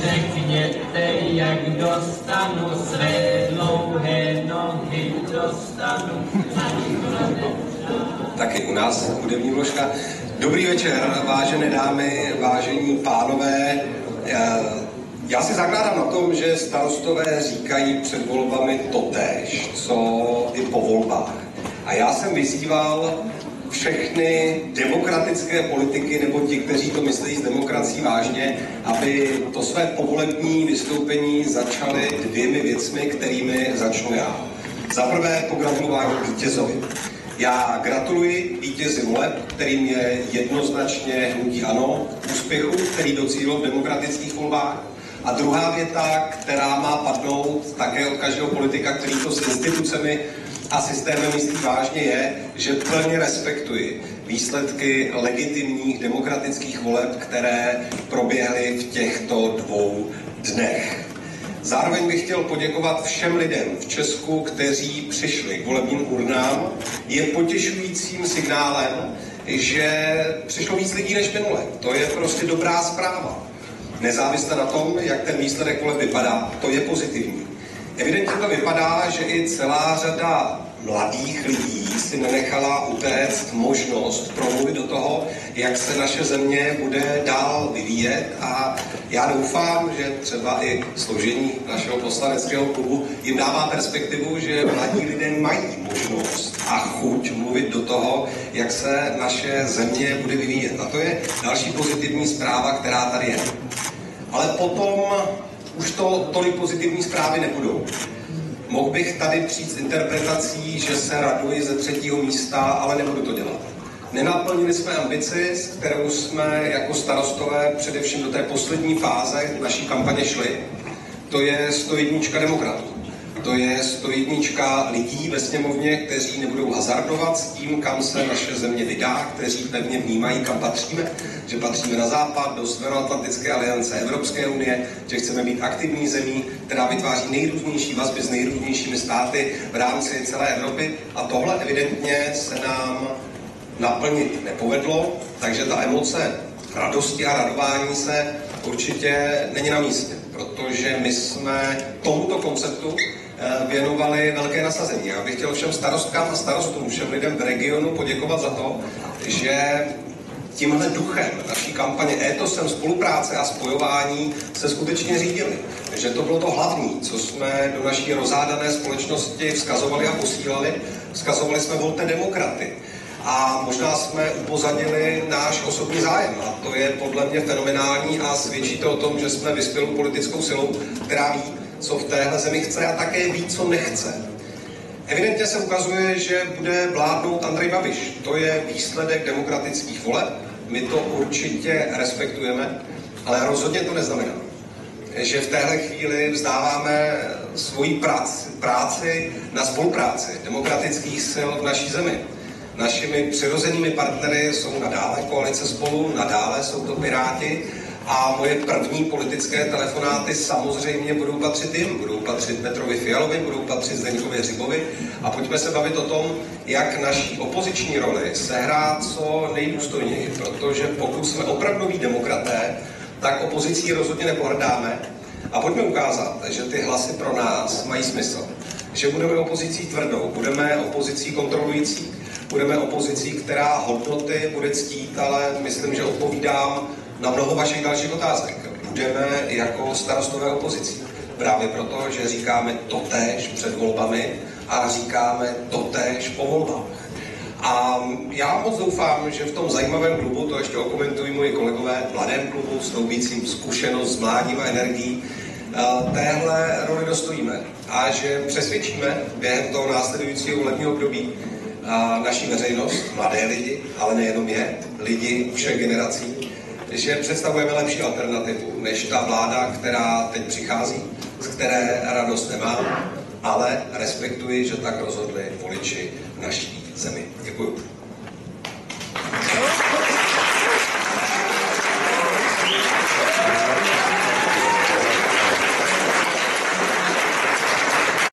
řekněte, jak dostanu své dlouhé nohy, dostanu. Taky u nás hudební vložka. Dobrý večer, vážené dámy, vážení pánové. Já si zakládám na tom, že starostové říkají před volbami totéž, co i po volbách. A já jsem vyzýval všechny demokratické politiky, nebo ti, kteří to myslí s demokracií vážně, aby to své povolební vystoupení začali dvěmi věcmi, kterými začnu já. Za prvé pogratulování vítězovi. Já gratuluji vítězi voleb, kterým je jednoznačně hnutí ANO, úspěchu, který docílil v demokratických volbách. A druhá věta, která má padnout také od každého politika, který to s institucemi a systémem myslí vážně, je, že plně respektuji výsledky legitimních demokratických voleb, které proběhly v těchto 2 dnech. Zároveň bych chtěl poděkovat všem lidem v Česku, kteří přišli k volebním urnám. Je potěšujícím signálem, že přišlo víc lidí než minule. To je prostě dobrá zpráva. Nezávisle na tom, jak ten výsledek voleb vypadá, to je pozitivní. Evidentně to vypadá, že i celá řada mladých lidí si nenechala utéct možnost promluvit do toho, jak se naše země bude dál vyvíjet, a já doufám, že třeba i složení našeho poslaneckého klubu jim dává perspektivu, že mladí lidé mají možnost a chuť mluvit do toho, jak se naše země bude vyvíjet. A to je další pozitivní zpráva, která tady je. Ale potom už to tolik pozitivní zprávy nebudou. Mohl bych tady přijít s interpretací, že se raduji ze 3. místa, ale nebudu to dělat. Nenaplnili jsme ambici, s kterou jsme jako starostové především do té poslední fáze naší kampaně šli. To je 101 demokratů. To je 101 lidí ve sněmovně, kteří nebudou hazardovat s tím, kam se naše země vydá, kteří pevně vnímají, kam patříme, že patříme na západ, do Severoatlantické aliance Evropské unie, že chceme být aktivní zemí, která vytváří nejrůznější vazby s nejrůznějšími státy v rámci celé Evropy. A tohle evidentně se nám naplnit nepovedlo, takže ta emoce radosti a radování se určitě není na místě, protože my jsme tomuto konceptu věnovali velké nasazení. Já bych chtěl všem starostkám a starostům, všem lidem v regionu poděkovat za to, že tímhle duchem naší kampaně, étosem spolupráce a spojování se skutečně řídili. Že to bylo to hlavní, co jsme do naší rozhádané společnosti vzkazovali a posílali. Vzkazovali jsme volte demokraty. A možná jsme upozadili náš osobní zájem. A to je podle mě fenomenální a svědčí to o tom, že jsme vyspělou politickou silou, která ví, co v téhle zemi chce, a také ví, co nechce. Evidentně se ukazuje, že bude vládnout Andrej Babiš. To je výsledek demokratických voleb. My to určitě respektujeme, ale rozhodně to neznamená, že v téhle chvíli vzdáváme svoji práci na spolupráci demokratických sil v naší zemi. Našimi přirozenými partnery jsou nadále koalice Spolu, nadále jsou to Piráti, a moje první politické telefonáty samozřejmě budou patřit jim, budou patřit Petrovi Fialovi, budou patřit Zdeňkovi Hřibovi, a pojďme se bavit o tom, jak naší opoziční roli sehrát co nejdůstojněji, protože pokud jsme opravdoví demokraté, tak opozicí rozhodně nepohrdáme, a pojďme ukázat, že ty hlasy pro nás mají smysl, že budeme opozicí tvrdou, budeme opozicí kontrolující, budeme opozicí, která hodnoty bude ctít, ale myslím, že odpovídám na mnoho vašich dalších otázek. Budeme jako starostové opozicí. Právě proto, že říkáme totéž před volbami a říkáme totéž po volbách. A já moc doufám, že v tom zajímavém klubu, to ještě okomentují moji kolegové, v mladém klubu, snoubícím zkušenost s mládím a energií, téhle roli dostojíme. A že přesvědčíme během toho následujícího volebního období naší veřejnost, mladé lidi, ale nejenom je, lidi všech generací, že představujeme lepší alternativu než ta vláda, která teď přichází, z které radost nemám, ale respektuji, že tak rozhodli voliči v naší zemi. Děkuju.